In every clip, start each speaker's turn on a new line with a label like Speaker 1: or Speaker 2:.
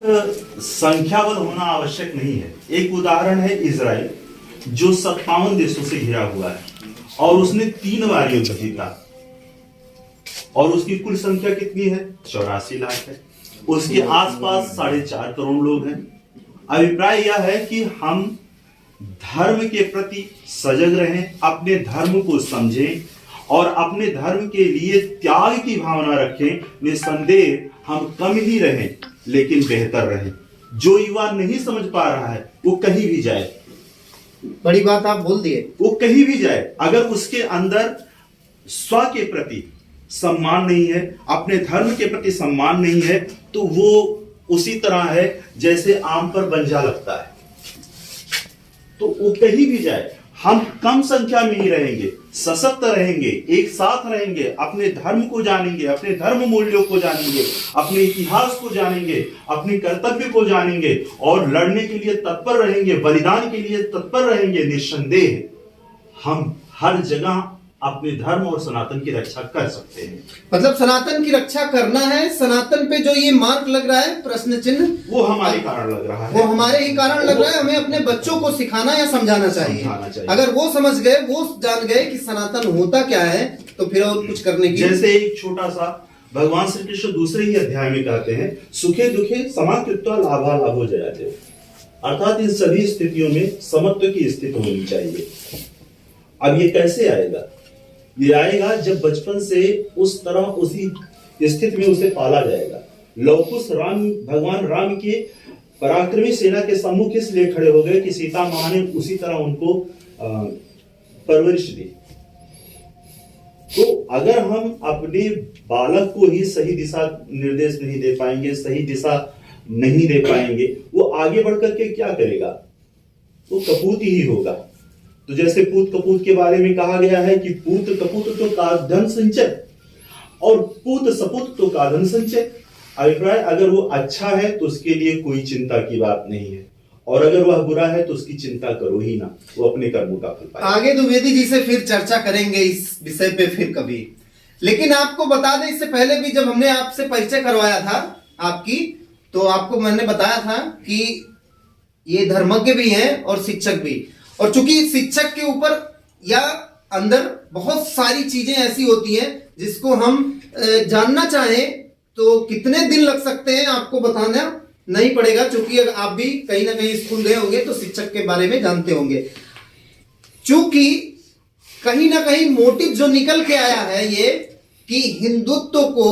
Speaker 1: संख्या बल होना आवश्यक नहीं है। एक उदाहरण है इजराइल, जो 57 देशों से घिरा हुआ है और उसने 3 बार युद्ध जीता और उसकी कुल संख्या कितनी है? 84 लाख है। उसके आसपास 4.5 करोड़ लोग हैं। अभिप्राय यह है कि हम धर्म के प्रति सजग रहें, अपने धर्म को समझें और अपने धर्म के लिए त्याग की भावना रखें। निस्संदेह हम कम ही रहें लेकिन बेहतर रहें। जो युवा नहीं समझ पा रहा है वो कहीं भी जाए,
Speaker 2: बड़ी बात आप बोल दिए,
Speaker 1: वो कहीं भी जाए, अगर उसके अंदर स्व के प्रति सम्मान नहीं है, अपने धर्म के प्रति सम्मान नहीं है, तो वो उसी तरह है जैसे आम पर बंजा लगता है। तो वो कहीं भी जाए, हम कम संख्या में ही रहेंगे, सशक्त रहेंगे, एक साथ रहेंगे, अपने धर्म को जानेंगे, अपने धर्म मूल्यों को जानेंगे, अपने इतिहास को जानेंगे, अपने कर्तव्य को जानेंगे और लड़ने के लिए तत्पर रहेंगे, बलिदान के लिए तत्पर रहेंगे। निस्संदेह हम हर जगह अपने धर्म और सनातन की रक्षा कर सकते हैं।
Speaker 2: मतलब सनातन की रक्षा करना है। सनातन पे जो ये मार्क लग रहा है, प्रश्न चिन्ह, वो
Speaker 1: हमारे कारण लग रहा है,
Speaker 2: वो हमारे ही कारण लग रहा है। हमें अपने बच्चों को सिखाना या समझाना चाहिए। अगर वो समझ गए, वो जान गए कि सनातन होता क्या है, तो फिर और कुछ करने की।
Speaker 1: जैसे एक छोटा सा भगवान श्री कृष्ण दूसरे ही अध्याय में कहते हैं, सुखे दुखे समाकृत्वा लाभा लाभो जयाते, अर्थात इन सभी स्थितियों में समत्व की स्थिति होनी चाहिए। अब ये कैसे आएगा? ये आएगा जब बचपन से उस तरह उसी स्थिति में उसे पाला जाएगा। लौकुश राम, भगवान राम के पराक्रमी सेना के सम्मुख इसलिए खड़े हो गए कि सीता मां ने उसी तरह उनको परवरिश दी। तो अगर हम अपने बालक को ही सही दिशा निर्देश नहीं दे पाएंगे, सही दिशा नहीं दे पाएंगे, वो आगे बढ़कर के क्या करेगा? वो कपूत ही होगा। तो जैसे पूत कपूत के बारे में कहा गया है कि पूत कपूत तो का धन संचय और पूत सपूत तो का धन संचय। अभिप्राय, अगर वो अच्छा है तो उसके लिए कोई चिंता की बात नहीं है, और अगर वह बुरा है तो उसकी चिंता करो ही ना, वो अपने कर्मों का फल पाएगा।
Speaker 2: आगे द्विवेदी जी से फिर चर्चा करेंगे इस विषय पे फिर कभी। लेकिन आपको बता दें, इससे पहले भी जब हमने आपसे परिचय करवाया था आपकी, तो आपको मैंने बताया था कि ये धर्मज्ञ भी हैं और शिक्षक भी। और चूंकि शिक्षक के ऊपर या अंदर बहुत सारी चीजें ऐसी होती हैं जिसको हम जानना चाहें तो कितने दिन लग सकते हैं आपको बताना नहीं पड़ेगा, क्योंकि अगर आप भी कहीं ना कहीं स्कूल गए होंगे तो शिक्षक के बारे में जानते होंगे। चूंकि कहीं ना कहीं मोटिव जो निकल के आया है ये कि हिंदुत्व को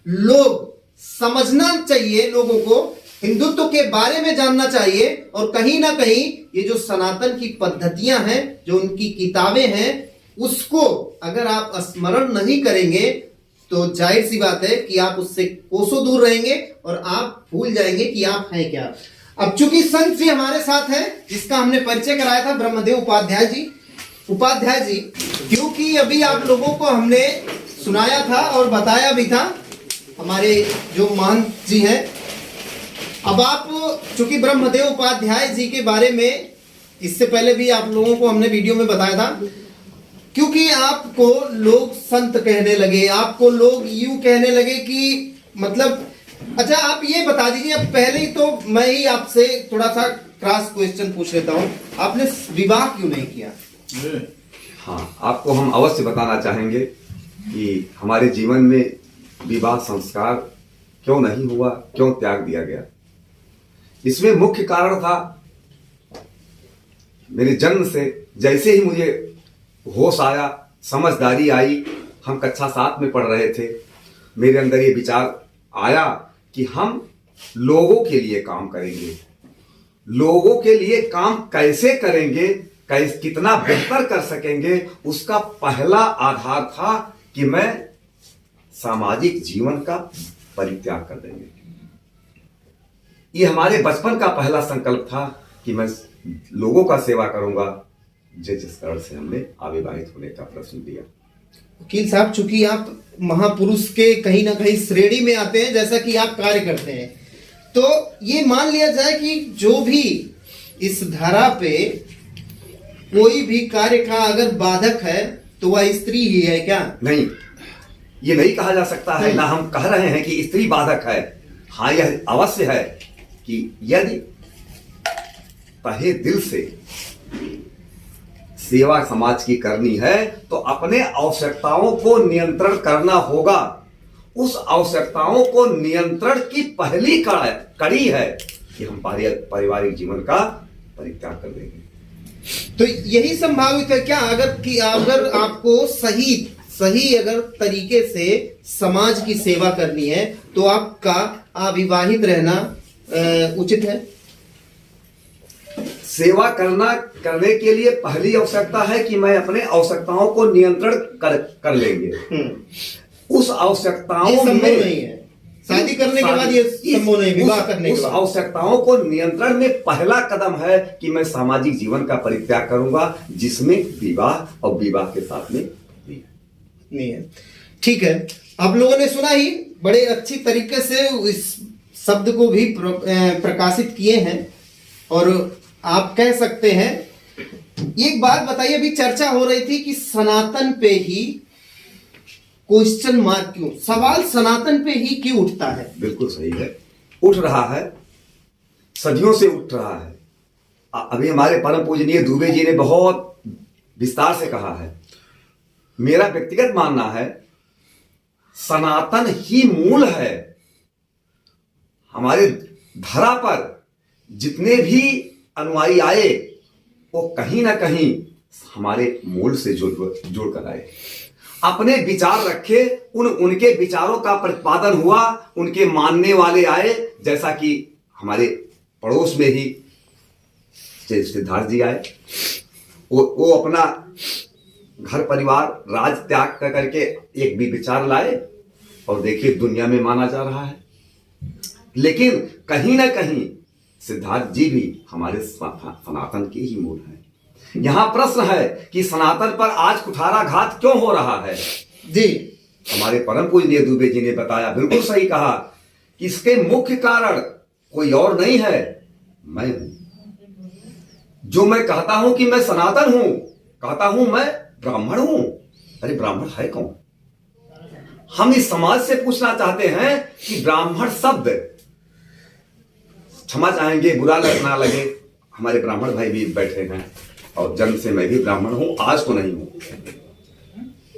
Speaker 2: लोग समझना चाहिए, लोगों को हिंदुत्व के बारे में जानना चाहिए, और कहीं ना कहीं ये जो सनातन की पद्धतियां हैं, जो उनकी किताबें हैं, उसको अगर आप स्मरण नहीं करेंगे तो जाहिर सी बात है कि आप उससे कोसों दूर रहेंगे और आप भूल जाएंगे कि आप हैं क्या। अब चूंकि संत जी हमारे साथ हैं, जिसका हमने परिचय कराया था, ब्रह्मदेव उपाध्याय जी, क्योंकि अभी आप लोगों को हमने सुनाया था और बताया भी था, हमारे जो महंत जी हैं। अब आप चूंकि ब्रह्मदेव उपाध्याय जी के बारे में इससे पहले भी आप लोगों को हमने वीडियो में बताया था, क्योंकि आपको लोग संत कहने लगे, आपको लोग यूं कहने लगे कि मतलब, अच्छा आप ये बता दीजिए, अब पहले ही तो मैं ही आपसे थोड़ा सा क्रॉस क्वेश्चन पूछ लेता हूं, आपने विवाह क्यों नहीं किया?
Speaker 3: हाँ, आपको हम अवश्य बताना चाहेंगे कि हमारे जीवन में विवाह संस्कार क्यों नहीं हुआ, क्यों त्याग दिया गया। इसमें मुख्य कारण था, मेरे जन्म से जैसे ही मुझे होश आया, समझदारी आई, हम कक्षा 7 में पढ़ रहे थे, मेरे अंदर ये विचार आया कि हम लोगों के लिए काम करेंगे। लोगों के लिए काम कैसे करेंगे, कितना बेहतर कर सकेंगे, उसका पहला आधार था कि मैं सामाजिक जीवन का परित्याग कर देंगे। ये हमारे बचपन का पहला संकल्प था कि मैं लोगों का सेवा करूंगा, जिस कारण से हमने अविवाहित होने का प्रश्न दिया।
Speaker 2: वकील साहब, चूंकि आप महापुरुष के कहीं ना कहीं श्रेणी में आते हैं, जैसा कि आप कार्य करते हैं, तो ये मान लिया जाए कि जो भी इस धारा पे कोई भी कार्य का अगर बाधक है तो वह स्त्री ही है क्या?
Speaker 3: नहीं, ये नहीं कहा जा सकता है, ना हम कह रहे हैं कि स्त्री बाधक है। हाँ, यह अवश्य है कि यदि तहे दिल से सेवा समाज की करनी है तो अपने आवश्यकताओं को नियंत्रण करना होगा। उस आवश्यकताओं को नियंत्रण की पहली कड़ी है कि हम पारिवारिक जीवन का परित्याग कर देंगे।
Speaker 2: तो यही संभावित है क्या, अगर आपको सही अगर तरीके से समाज की सेवा करनी है तो आपका अविवाहित रहना उचित है?
Speaker 3: सेवा करने के लिए पहली आवश्यकता है कि मैं अपने आवश्यकताओं को नियंत्रण कर लेंगे। उस आवश्यकताओं में
Speaker 2: नहीं है, शादी करने के बाद ये संभव नहीं, विवाह करने के
Speaker 3: उस
Speaker 2: बाद।
Speaker 3: आवश्यकताओं को नियंत्रण में पहला कदम है कि मैं सामाजिक जीवन का परित्याग करूंगा, जिसमें विवाह और विवाह के साथ में
Speaker 2: नहीं है। ठीक है, आप लोगों ने सुना ही, बड़े अच्छी तरीके से इस शब्द को भी प्रकाशित किए हैं। और आप कह सकते हैं, एक बात बताइए, अभी चर्चा हो रही थी कि सनातन पे ही क्वेश्चन मार्क क्यों, सवाल सनातन पे ही क्यों उठता है?
Speaker 3: बिल्कुल सही है, उठ रहा है, सदियों से उठ रहा है। अभी हमारे परम पूजनीय दुबे जी ने बहुत विस्तार से कहा है। मेरा व्यक्तिगत मानना है सनातन ही मूल है। हमारे धरा पर जितने भी अनुयायी आए वो कहीं ना कहीं हमारे मूल से जुड़ कर आए, अपने विचार रखे, उनके विचारों का प्रतिपादन हुआ, उनके मानने वाले आए। जैसा कि हमारे पड़ोस में ही सिद्धार्थ जी आए, वो अपना घर परिवार राज त्याग करके एक भी विचार लाए और देखिए दुनिया में माना जा रहा है। लेकिन कहीं ना कहीं सिद्धार्थ जी भी हमारे सनातन के ही मूल हैं। यहां प्रश्न है कि सनातन पर आज कुठाराघात क्यों हो रहा है?
Speaker 2: जी,
Speaker 3: हमारे परम पूजनीय दुबे जी ने बताया, बिल्कुल सही कहा कि इसके मुख्य कारण कोई और नहीं है, मैं हूं। जो मैं कहता हूं कि मैं सनातन हूं, कहता हूं मैं ब्राह्मण हूं। अरे ब्राह्मण है कौन? हम इस समाज से पूछना चाहते हैं कि ब्राह्मण शब्द, क्षमा चाहेंगे बुरा ना लगे, हमारे ब्राह्मण भाई भी बैठे हैं और जन्म से मैं भी ब्राह्मण हूं, आज तो नहीं हूं,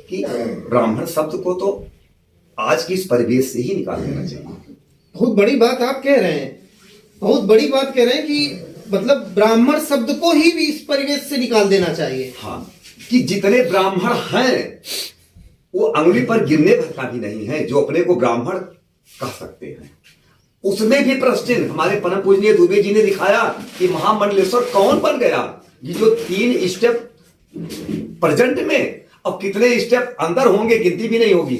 Speaker 3: कि ब्राह्मण शब्द को तो आज की इस परिवेश से ही निकाल देना चाहिए।
Speaker 2: बहुत बड़ी बात आप कह रहे हैं, बहुत बड़ी बात कह रहे हैं कि मतलब ब्राह्मण शब्द को ही भी इस परिवेश से निकाल देना चाहिए।
Speaker 3: हाँ, कि जितने ब्राह्मण हैं वो अंगुली पर गिरने भर का भी नहीं है जो अपने को ब्राह्मण कह सकते हैं। उसमें भी प्रश्न हमारे परम पूजनीय दुबे जी ने दिखाया कि महामंडलेश्वर कौन बन गया। ये जो 3 स्टेप प्रेजेंट में और कितने स्टेप अंदर होंगे गिनती भी नहीं होगी,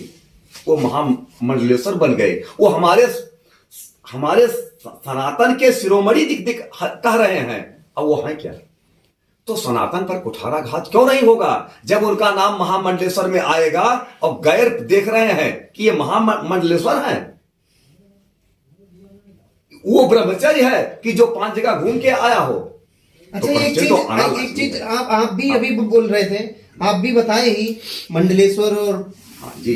Speaker 3: वो महामंडलेश्वर बन गए। वो हमारे सनातन के शिरोमणि दिक कह रहे हैं, अब वो हैं क्या? तो सनातन पर कुठाराघात क्यों नहीं होगा जब उनका नाम महामंडलेश्वर में आएगा और गैर देख रहे हैं कि ये महामंडलेश्वर हैं। वो ब्रह्मचर्य है कि जो 5 जगह घूम के आया हो।
Speaker 2: अच्छा, एक चीज आप भी अभी बोल रहे थे, आप भी बताए ही मंडलेश्वर और
Speaker 3: जी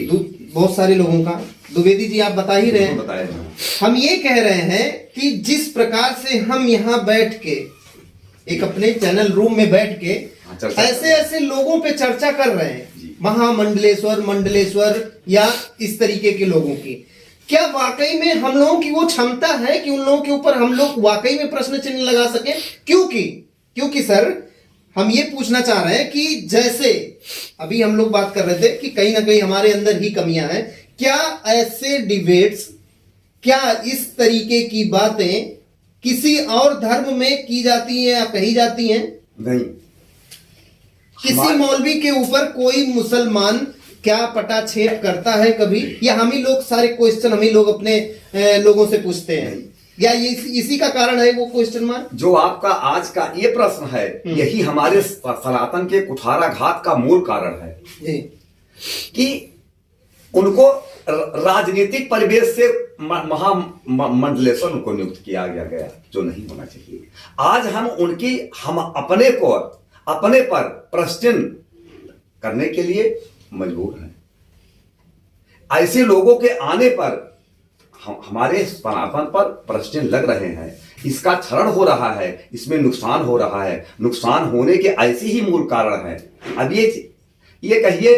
Speaker 2: बहुत सारे लोगों का, द्विवेदी जी आप बता ही रहे हैं। हम ये कह रहे हैं कि जिस प्रकार से हम यहाँ बैठ के एक अपने चैनल रूम में बैठ के ऐसे लोगों पे चर्चा कर रहे हैं, महामंडलेश्वर, मंडलेश्वर या इस तरीके के लोगों की, क्या वाकई में हम लोगों की वो क्षमता है कि उन लोगों के ऊपर हम लोग वाकई में प्रश्न चिन्ह लगा सके? क्योंकि सर हम ये पूछना चाह रहे हैं कि जैसे अभी हम लोग बात कर रहे थे कि कहीं ना कहीं हमारे अंदर ही कमियां हैं, क्या ऐसे डिबेट्स, क्या इस तरीके की बातें किसी और धर्म में की जाती हैं या कही जाती हैं?
Speaker 3: नहीं।
Speaker 2: किसी मौलवी के ऊपर कोई मुसलमान क्या पटाक्षेप करता है कभी? या हम ही लोग सारे क्वेश्चन हम ही लोग अपने लोगों से पूछते हैं, या ये इसी का कारण है वो क्वेश्चन मार्क?
Speaker 3: जो आपका आज का ये प्रश्न है, यही हमारे सनातन के कुठाराघात का मूल कारण है
Speaker 2: जी।
Speaker 3: कि उनको राजनीतिक परिवेश से महामंडलेश्वर उनको नियुक्त किया गया जो नहीं होना चाहिए। आज हम अपने पर प्रश्न करने के लिए मजबूर हैं। ऐसे लोगों के आने पर हमारे सनातन पर प्रश्न लग रहे हैं, इसका क्षरण हो रहा है, इसमें नुकसान हो रहा है। नुकसान होने के ऐसे ही मूल कारण है। अब ये कहिए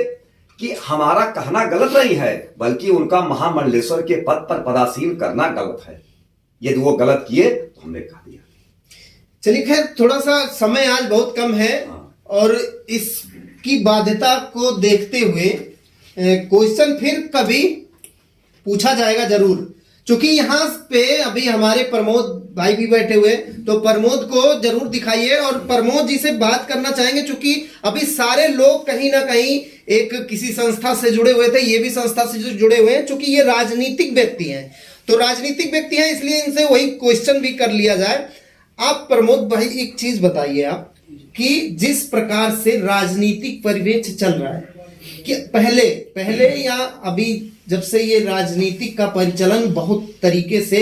Speaker 3: कि हमारा कहना गलत नहीं है, बल्कि उनका महामंडलेश्वर के पद पर पदासीन करना गलत है। यदि वो गलत किए तो हमने कह दिया।
Speaker 2: चलिए, खैर थोड़ा सा समय आज बहुत कम है और इसकी बाध्यता को देखते हुए क्वेश्चन फिर कभी पूछा जाएगा जरूर। क्योंकि यहाँ पे अभी हमारे प्रमोद भाई भी बैठे हुए, तो प्रमोद को जरूर दिखाइए और प्रमोद जी से बात करना चाहेंगे। क्योंकि अभी सारे लोग कहीं ना कहीं एक किसी संस्था से जुड़े हुए थे, ये भी संस्था से जुड़े हुए हैं। क्योंकि ये राजनीतिक व्यक्ति हैं, तो राजनीतिक व्यक्ति हैं, इसलिए इनसे वही क्वेश्चन भी कर लिया जाए। आप प्रमोद भाई एक चीज बताइए आप, कि जिस प्रकार से राजनीतिक परिवेश चल रहा है, कि पहले या अभी जब से ये राजनीतिक का परिचालन बहुत तरीके से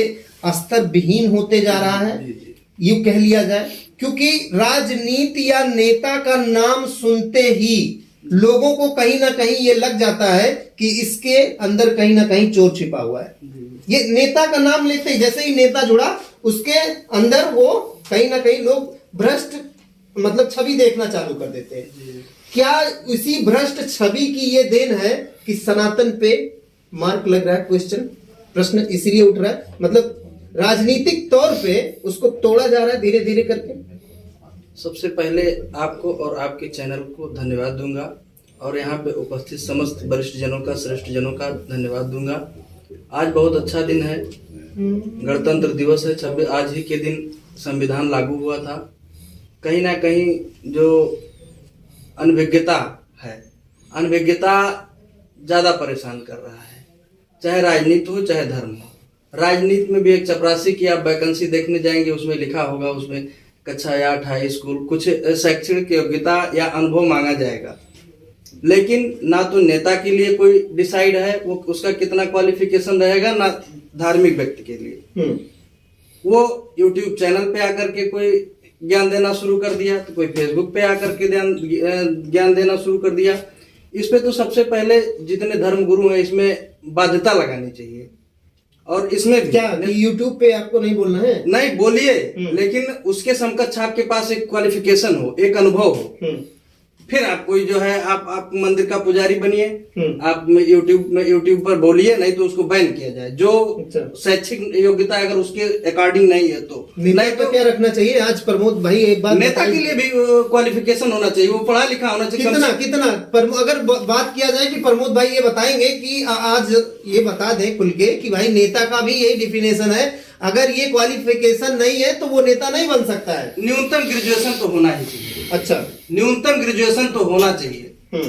Speaker 2: स्तर विहीन होते जा रहा है, यूं कह लिया जाए। क्योंकि राजनीति या नेता का नाम सुनते ही लोगों को कहीं ना कहीं ये लग जाता है कि इसके अंदर कहीं ना कहीं चोर छिपा हुआ है। ये नेता का नाम लेते ही, जैसे ही नेता जुड़ा, उसके अंदर वो कहीं ना कहीं लोग भ्रष्ट मतलब छवि देखना चालू कर देते हैं। क्या इसी भ्रष्ट छवि की ये देन है कि सनातन पे मार्क लग रहा है? प्रश्न इसीलिए उठ रहा है, मतलब राजनीतिक तौर पे उसको तोड़ा जा रहा है धीरे धीरे करके।
Speaker 4: सबसे पहले आपको और आपके चैनल को धन्यवाद दूंगा और यहाँ पे उपस्थित समस्त वरिष्ठ जनों का, श्रेष्ठ जनों का धन्यवाद दूंगा। आज बहुत अच्छा दिन है, गणतंत्र दिवस है। 26 आज ही के दिन संविधान लागू हुआ था। कहीं ना कहीं जो अनभिज्ञता है, अनभिज्ञता ज्यादा परेशान कर रहा है, चाहे राजनीति हो चाहे धर्म हो। राजनीति में भी एक चपरासी की आप वैकेंसी देखने जाएंगे, उसमें लिखा होगा, उसमें कक्षा या 8 स्कूल कुछ शैक्षणिक योग्यता या अनुभव मांगा जाएगा। लेकिन ना तो नेता के लिए कोई डिसाइड है वो उसका कितना क्वालिफिकेशन रहेगा, ना धार्मिक व्यक्ति के लिए। वो यूट्यूब चैनल पे आकर के कोई ज्ञान देना शुरू कर दिया, तो कोई फेसबुक पे आकर के ज्ञान देना शुरू कर दिया। इस पे तो सबसे पहले जितने धर्म गुरु हैं इसमें बाध्यता लगानी चाहिए। और इसमें
Speaker 2: क्या यूट्यूब पे आपको नहीं बोलना है?
Speaker 4: नहीं बोलिए, लेकिन उसके समकक्ष आपके पास एक क्वालिफिकेशन हो, एक अनुभव हो। फिर आप कोई जो है आप मंदिर का पुजारी बनिए, आप यूट्यूब पर बोलिए, नहीं तो उसको बैन किया जाए। जो शैक्षिक योग्यता अगर उसके अकॉर्डिंग नहीं है तो
Speaker 2: नहीं तो क्या रखना चाहिए? आज प्रमोद भाई एक बात,
Speaker 4: नेता के लिए भी क्वालिफिकेशन होना चाहिए, वो पढ़ा लिखा होना चाहिए।
Speaker 2: कितना अगर बात किया जाए कि प्रमोद भाई ये बताएंगे कि आज ये बता दें खुल के कि भाई नेता का भी यही डिफिनेशन है, अगर ये क्वालिफिकेशन नहीं है तो वो नेता नहीं बन सकता है।
Speaker 4: न्यूनतम ग्रेजुएशन तो होना ही चाहिए।
Speaker 2: अच्छा,
Speaker 4: न्यूनतम ग्रेजुएशन तो होना चाहिए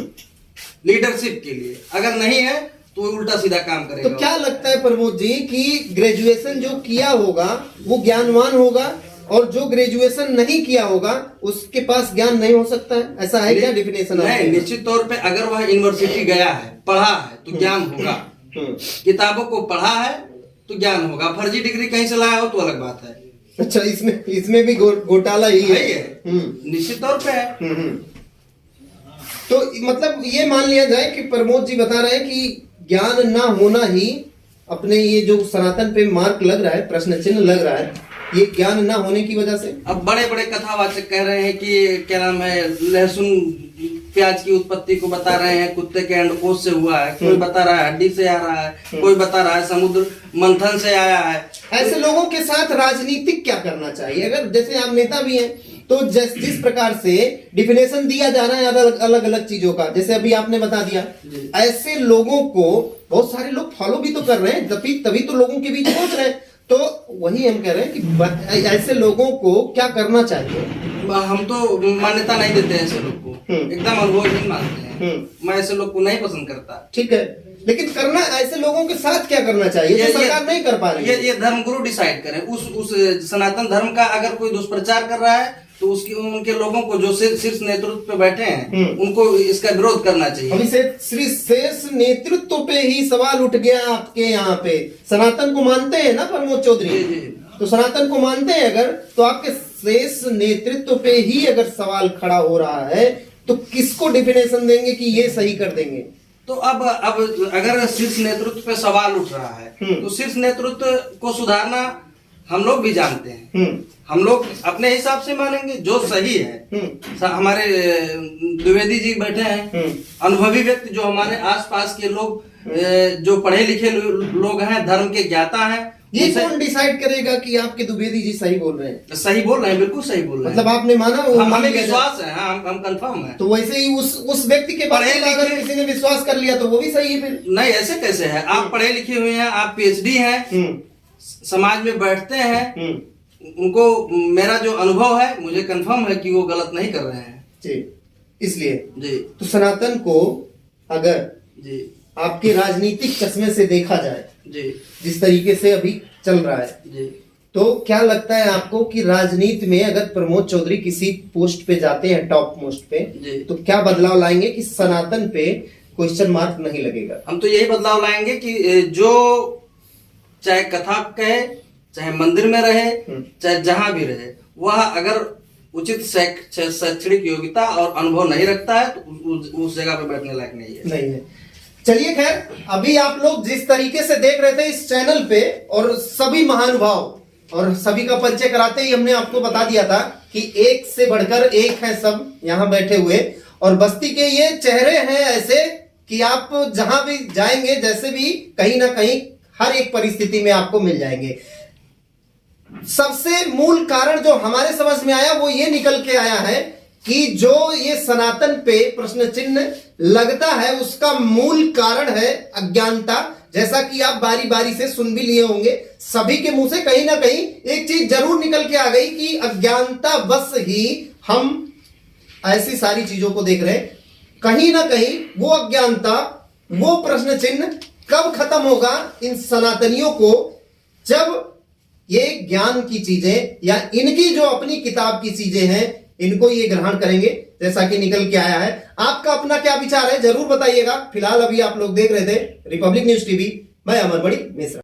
Speaker 4: लीडरशिप के लिए। अगर नहीं है तो उल्टा सीधा काम करेगा।
Speaker 2: तो क्या लगता है प्रमोद जी कि ग्रेजुएशन जो किया होगा वो ज्ञानवान होगा, और जो ग्रेजुएशन नहीं किया होगा उसके पास ज्ञान नहीं हो सकता है? ऐसा है क्या डिफिनेशन?
Speaker 4: नहीं, निश्चित तौर पे अगर वह यूनिवर्सिटी गया है, पढ़ा है तो ज्ञान होगा। किताबों को पढ़ा है तो ज्ञान होगा। फर्जी डिग्री कहीं से लाया हो तो अलग बात है।
Speaker 2: अच्छा, इसमें भी घोटाला ही है।
Speaker 4: निश्चित तौर पे है।
Speaker 2: तो मतलब ये मान लिया जाए कि प्रमोद जी बता रहे हैं कि ज्ञान ना होना ही अपने ये जो सनातन पे मार्क लग रहा है, प्रश्न चिन्ह लग रहा है, ये ज्ञान ना होने की वजह से।
Speaker 4: अब बड़े बड़े कथावाचक कह रहे हैं कि क्या नाम है, लहसुन प्याज की उत्पत्ति को बता रहे हैं कुत्ते के अंडकोश से हुआ है, कोई बता रहा है हड्डी से आ रहा है, कोई बता रहा है समुद्र मंथन से आया है।
Speaker 2: ऐसे लोगों के साथ राजनीतिक क्या करना चाहिए? अगर जैसे आप नेता भी हैं तो जिस प्रकार से डिफिनेशन दिया जा रहा है अलग अलग चीजों का, जैसे अभी आपने बता दिया, ऐसे लोगों को बहुत सारे लोग फॉलो भी तो कर रहे हैं, तभी तो लोगों के बीच पहुंच रहे हैं। तो वही हम कह रहे हैं कि ऐसे लोगों को क्या करना चाहिए?
Speaker 4: हम तो मान्यता नहीं देते ऐसे लोग को, एकदम अनुभवहीन मानते हैं। मैं ऐसे लोग को नहीं पसंद करता।
Speaker 2: ठीक है, लेकिन करना ऐसे लोगों के साथ क्या करना चाहिए? ये सरकार नहीं कर पा रही है।
Speaker 4: ये धर्मगुरु डिसाइड करें। उस सनातन धर्म का अगर कोई दुष्प्रचार कर रहा है तो उनके लोगों को जो शीर्ष नेतृत्व पे बैठे हैं उनको इसका विरोध करना चाहिए।
Speaker 2: अभी से शीर्ष नेतृत्व पे ही सवाल उठ गया आपके यहाँ पे। सनातन को मानते हैं ना प्रमोद चौधरी? तो सनातन को मानते हैं अगर, तो आपके शीर्ष नेतृत्व पे ही अगर सवाल खड़ा हो रहा है तो किसको डिफिनेशन देंगे कि ये सही कर देंगे?
Speaker 4: तो अब अगर शीर्ष नेतृत्व पे सवाल उठ रहा है तो शीर्ष नेतृत्व को सुधारना हम लोग भी जानते हैं। हम लोग अपने हिसाब से मानेंगे जो सही है। हमारे द्विवेदी जी बैठे हैं, अनुभवी व्यक्ति, जो हमारे आसपास के लोग, जो पढ़े लिखे लोग हैं, धर्म के ज्ञाता हैं।
Speaker 2: ये कौन डिसाइड करेगा कि आपके द्विवेदी जी सही बोल रहे हैं?
Speaker 4: सही बोल रहे हैं, बिल्कुल सही बोल रहे हैं।
Speaker 2: मतलब आपने माना, वो
Speaker 4: हमें विश्वास है। हाँ, हम कंफर्म है।
Speaker 2: तो वैसे ही उस व्यक्ति के बारे में अगर किसी ने विश्वास कर लिया तो वो भी सही है फिर?
Speaker 4: नहीं, ऐसे कैसे है? आप पढ़े लिखे हुए हैं, आप पीएचडी हैं, समाज में बैठते हैं, उनको मेरा जो अनुभव है, मुझे कंफर्म है कि वो गलत नहीं कर रहे हैं
Speaker 2: जी। इसलिए
Speaker 4: जी,
Speaker 2: तो सनातन को अगर
Speaker 4: जी,
Speaker 2: आपके राजनीतिक चश्मे से देखा जाए,
Speaker 4: जी,
Speaker 2: जिस तरीके से अभी चल रहा है,
Speaker 4: जी,
Speaker 2: तो क्या लगता है आपको कि राजनीति में अगर प्रमोद चौधरी किसी पोस्ट पे जाते हैं, टॉप मोस्ट पे, तो क्या बदलाव लाएंगे कि सनातन पे क्वेश्चन मार्क नहीं लगेगा?
Speaker 4: हम तो यही बदलाव लाएंगे कि जो चाहे कथा कहे, चाहे मंदिर में रहे, चाहे जहां भी रहे, वह अगर उचित शैक्षणिक योग्यता और अनुभव नहीं रखता है तो उस जगह पे बैठने लायक नहीं है।
Speaker 2: नहीं है। चलिए, खैर, अभी आप लोग जिस तरीके से देख रहे थे इस चैनल पे, और सभी महानुभाव और सभी का परिचय कराते ही हमने आपको बता दिया था कि एक से बढ़कर एक है सब यहाँ बैठे हुए, और बस्ती के ये चेहरे हैं ऐसे कि आप जहां भी जाएंगे, जैसे भी, कहीं ना कहीं हर एक परिस्थिति में आपको मिल जाएंगे। सबसे मूल कारण जो हमारे समझ में आया वो ये निकल के आया है कि जो ये सनातन पे प्रश्न चिन्ह लगता है उसका मूल कारण है अज्ञानता। जैसा कि आप बारी बारी से सुन भी लिए होंगे, सभी के मुंह से कहीं ना कहीं एक चीज जरूर निकल के आ गई कि अज्ञानता बस ही हम ऐसी सारी चीजों को देख रहे हैं। कहीं ना कहीं वो अज्ञानता, वो प्रश्न चिन्ह कब खत्म होगा इन सनातनियों को, जब ये ज्ञान की चीजें या इनकी जो अपनी किताब की चीजें हैं इनको ये ग्रहण करेंगे, जैसा कि निकल के आया है। आपका अपना क्या विचार है जरूर बताइएगा। फिलहाल अभी आप लोग देख रहे थे रिपब्लिक न्यूज टीवी, मैं अमर बड़ी मिश्रा।